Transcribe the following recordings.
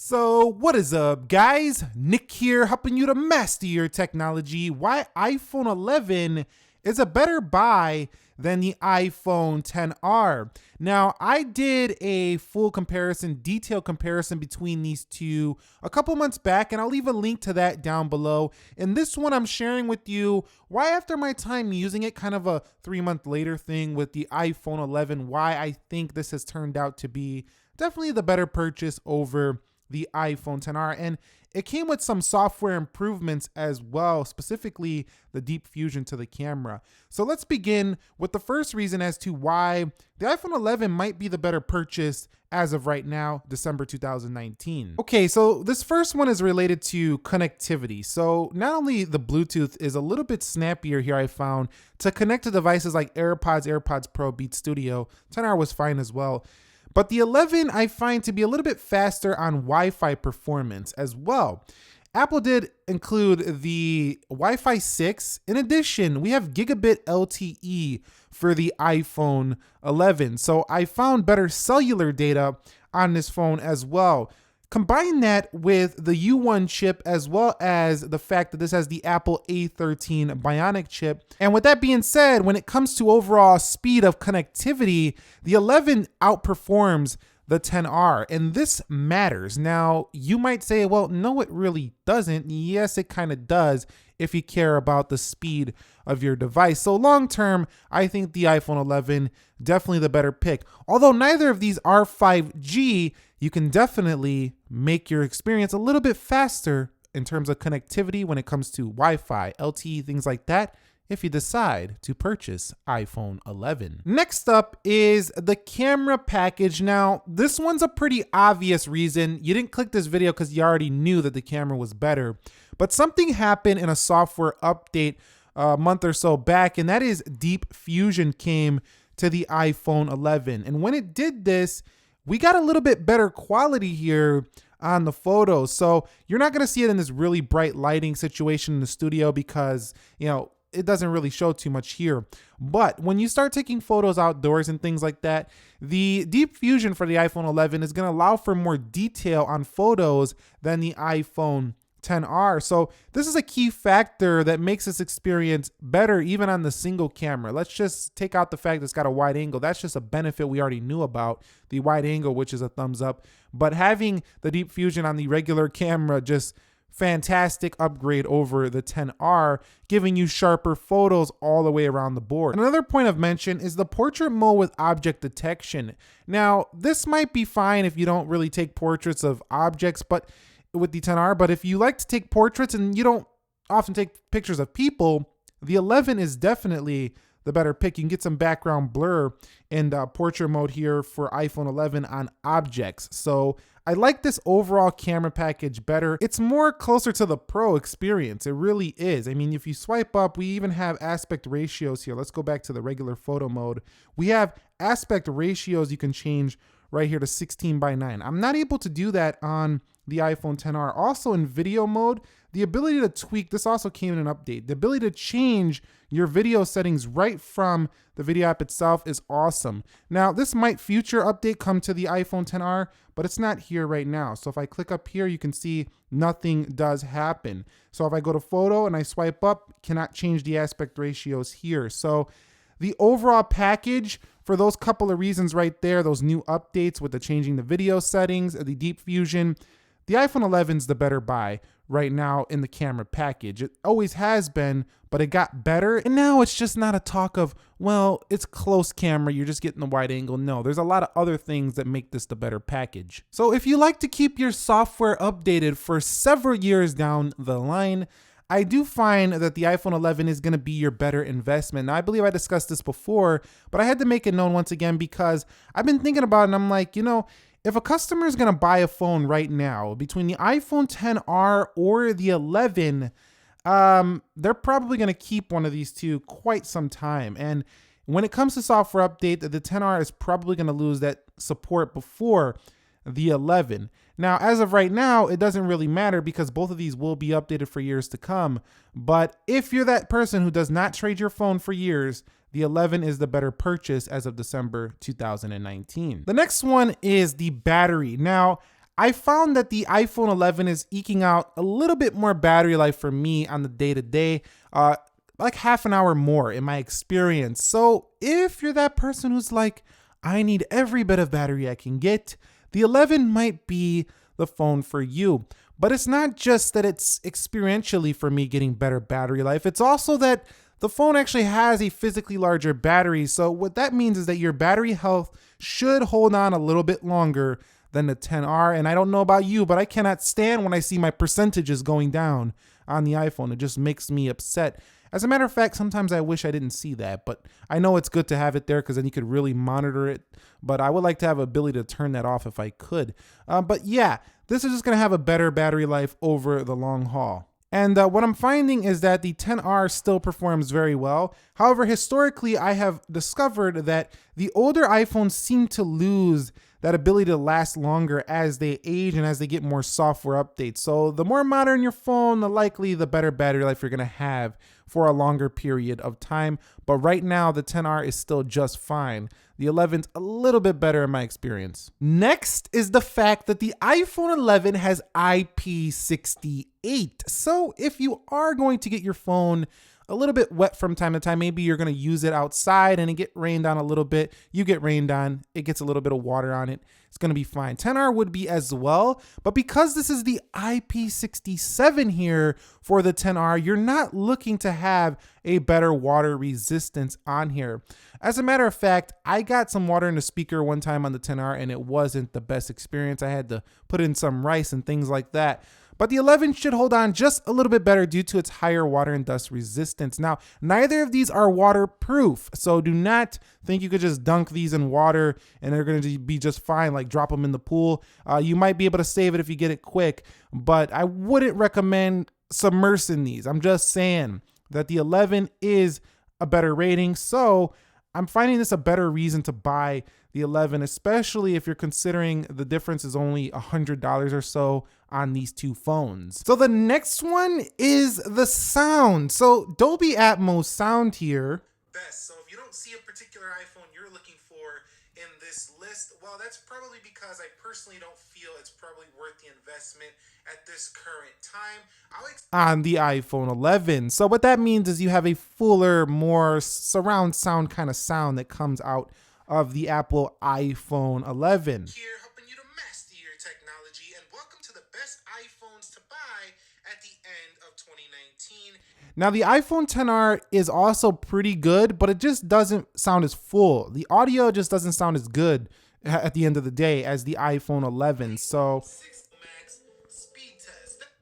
So what is up, guys? Nick here, helping you to master your technology. Why iPhone 11 is a better buy than the iPhone XR. Now, I did a full comparison, detailed comparison between these two a couple months back, and I'll leave a link to that down below. In this one, I'm sharing with you why, after my time using it, kind of a 3-month later thing with the iPhone 11, why I think this has turned out to be definitely the better purchase over the iPhone XR. And it came with some software improvements as well, specifically the deep fusion to the camera. So let's begin with the first reason as to why the iPhone 11 might be the better purchase as of right now, December 2019. Okay, so this first one is related to connectivity. So not only the Bluetooth is a little bit snappier here, I found, to connect to devices like AirPods Pro, Beats Studio. XR was fine as well. But the 11 I find to be a little bit faster on Wi-Fi performance as well. Apple did include the Wi-Fi 6. In addition, we have gigabit LTE for the iPhone 11. So I found better cellular data on this phone as well. Combine that with the U1 chip, as well as the fact that this has the Apple A13 Bionic chip. And with that being said, when it comes to overall speed of connectivity, the 11 outperforms the XR, and this matters. Now, you might say, well, no, it really doesn't. Yes, it kind of does if you care about the speed of your device. So long term, I think the iPhone 11 definitely the better pick. Although neither of these are 5G, you can definitely make your experience a little bit faster in terms of connectivity when it comes to Wi-Fi, LTE, things like that, if you decide to purchase iPhone 11. Next up is the camera package. Now, this one's a pretty obvious reason. You didn't click this video because you already knew that the camera was better. But something happened in a software update a month or so back, and that is Deep Fusion came to the iPhone 11. And when it did this, we got a little bit better quality here on the photos. So you're not going to see it in this really bright lighting situation in the studio because, it doesn't really show too much here. But when you start taking photos outdoors and things like that, the Deep Fusion for the iPhone 11 is going to allow for more detail on photos than the iPhone XR. So this is a key factor that makes this experience better even on the single camera. Let's just take out the fact that it's got a wide angle. That's just a benefit we already knew about, the wide angle, which is a thumbs up. But having the Deep Fusion on the regular camera, just fantastic upgrade over the XR, giving you sharper photos all the way around the board. Another point of mention is the portrait mode with object detection. Now, this might be fine if you don't really take portraits of objects, but with the XR, but if you like to take portraits and you don't often take pictures of people, the 11 is definitely the better pick. You can get some background blur in portrait mode here for iPhone 11 on objects. So I like this overall camera package better. It's more closer to the Pro experience. It really is. I mean, if you swipe up, we even have aspect ratios here. Let's go back to the regular photo mode. We have aspect ratios you can change right here to 16:9. I'm not able to do that on the iPhone XR. Also in video mode, the ability to tweak, this also came in an update. The ability to change your video settings right from the video app itself is awesome. Now, this might future update come to the iPhone XR, but it's not here right now. So if I click up here, you can see nothing does happen. So if I go to photo and I swipe up, cannot change the aspect ratios here. So the overall package, for those couple of reasons right there, those new updates with the changing the video settings, the Deep Fusion, the iPhone 11 is the better buy right now in the camera package. It always has been, but it got better. And now it's just not a talk of, well, it's close camera, you're just getting the wide angle. No, there's a lot of other things that make this the better package. So if you like to keep your software updated for several years down the line, I do find that the iPhone 11 is going to be your better investment. Now, I believe I discussed this before, but I had to make it known once again because I've been thinking about it and I'm like, if a customer is going to buy a phone right now between the iPhone XR or the 11, they're probably going to keep one of these two quite some time. And when it comes to software update, the XR is probably going to lose that support before the 11. Now, as of right now, it doesn't really matter because both of these will be updated for years to come. But if you're that person who does not trade your phone for years, the 11 is the better purchase as of December 2019. The next one is the battery. Now, I found that the iPhone 11 is eking out a little bit more battery life for me on the day-to-day, like half an hour more in my experience. So if you're that person who's like, I need every bit of battery I can get, the 11 might be the phone for you. But it's not just that it's experientially for me getting better battery life. It's also that the phone actually has a physically larger battery. So what that means is that your battery health should hold on a little bit longer than the 10R. And I don't know about you, but I cannot stand when I see my percentages going down on the iPhone. It just makes me upset. As a matter of fact, sometimes I wish I didn't see that, but I know it's good to have it there because then you could really monitor it. But I would like to have the ability to turn that off if I could. But yeah, this is just going to have a better battery life over the long haul. And what I'm finding is that the 10R still performs very well. However, historically, I have discovered that the older iPhones seem to lose that ability to last longer as they age and as they get more software updates. So the more modern your phone, the better battery life you're gonna have for a longer period of time. But right now, the 10R is still just fine. The 11's a little bit better in my experience. Next is the fact that the iPhone 11 has IP68. So if you are going to get your phone a little bit wet from time to time, maybe you're going to use it outside and it get rained on a little bit, you get rained on, it gets a little bit of water on it, it's going to be fine. 10R would be as well, but because this is the IP67 here for the 10R, you're not looking to have a better water resistance on here. As a matter of fact, I got some water in the speaker one time on the 10R and it wasn't the best experience. I had to put in some rice and things like that. But the 11 should hold on just a little bit better due to its higher water and dust resistance. Now, neither of these are waterproof, so do not think you could just dunk these in water and they're going to be just fine, like drop them in the pool. You might be able to save it if you get it quick, but I wouldn't recommend submersing these. I'm just saying that the 11 is a better rating, so I'm finding this a better reason to buy the 11, especially if you're considering the difference is only $100 or so on these two phones. So the next one is the sound. So Dolby Atmos sound here. Best. So if you don't see a particular iPhone you're looking for in this list, well, that's probably because I personally don't feel it's probably worth the investment at this current time. On the iPhone 11. So what that means is you have a fuller, more surround sound kind of sound that comes out of the Apple iPhone 11. Here helping you to master your technology, and welcome to the best iPhones to buy at the end of 2019. Now the iPhone XR is also pretty good, but it just doesn't sound as full. The audio just doesn't sound as good at the end of the day as the iPhone 11. So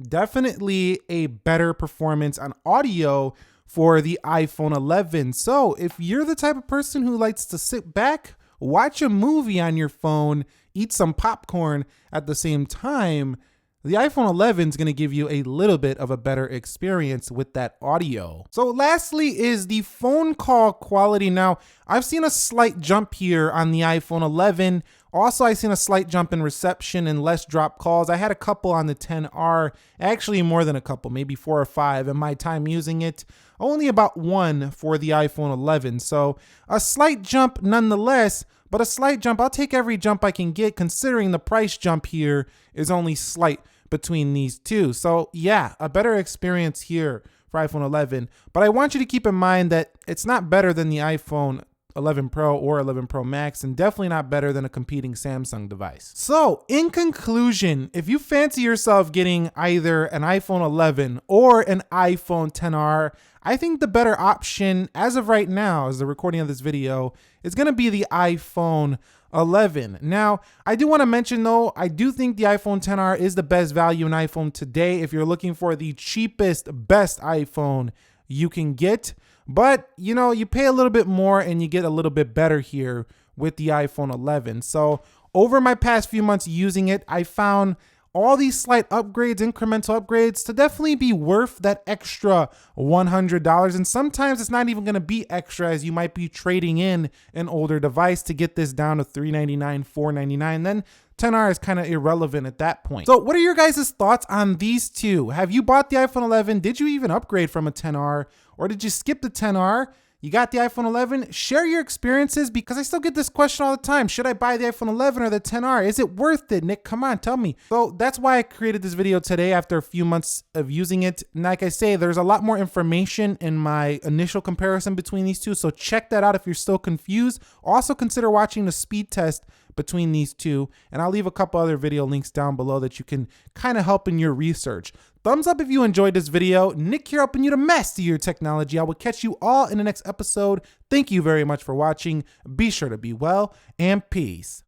definitely a better performance on audio for the iPhone 11. So if you're the type of person who likes to sit back, watch a movie on your phone, eat some popcorn at the same time, the iPhone 11 is going to give you a little bit of a better experience with that audio. So lastly is the phone call quality. Now, I've seen a slight jump here on the iPhone 11. Also, I've seen a slight jump in reception and less drop calls. I had a couple on the 10R, actually more than a couple, maybe 4 or 5 in my time using it. Only about 1 for the iPhone 11. So a slight jump nonetheless, but a slight jump. I'll take every jump I can get considering the price jump here is only slight between these two. So yeah, a better experience here for iPhone 11. But I want you to keep in mind that it's not better than the iPhone 11 Pro or 11 Pro Max, and definitely not better than a competing Samsung device. So in conclusion, if you fancy yourself getting either an iPhone 11 or an iPhone XR, I think the better option as of right now, as the recording of this video, is going to be the iPhone 11. Now, I do want to mention though, I do think the iPhone XR is the best value in iPhone today if you're looking for the cheapest, best iPhone you can get. But, you know, you pay a little bit more and you get a little bit better here with the iPhone 11. So over my past few months using it, I found all these slight upgrades, incremental upgrades, to definitely be worth that extra $100. And sometimes it's not even going to be extra, as you might be trading in an older device to get this down to $399, $499. Then 10R is kind of irrelevant at that point. So what are your guys' thoughts on these two? Have you bought the iPhone 11? Did you even upgrade from a 10R? Or did you skip the 10R? You got the iPhone 11? Share your experiences because I still get this question all the time. Should I buy the iPhone 11 or the 10R? Is it worth it, Nick? Come on, tell me. So that's why I created this video today after a few months of using it. And like I say, there's a lot more information in my initial comparison between these two. So check that out if you're still confused. Also consider watching the speed test between these two, and I'll leave a couple other video links down below that you can kind of help in your research. Thumbs up if you enjoyed this video. Nick here, helping you to master your technology. I will catch you all in the next episode. Thank you very much for watching. Be sure to be well, and peace.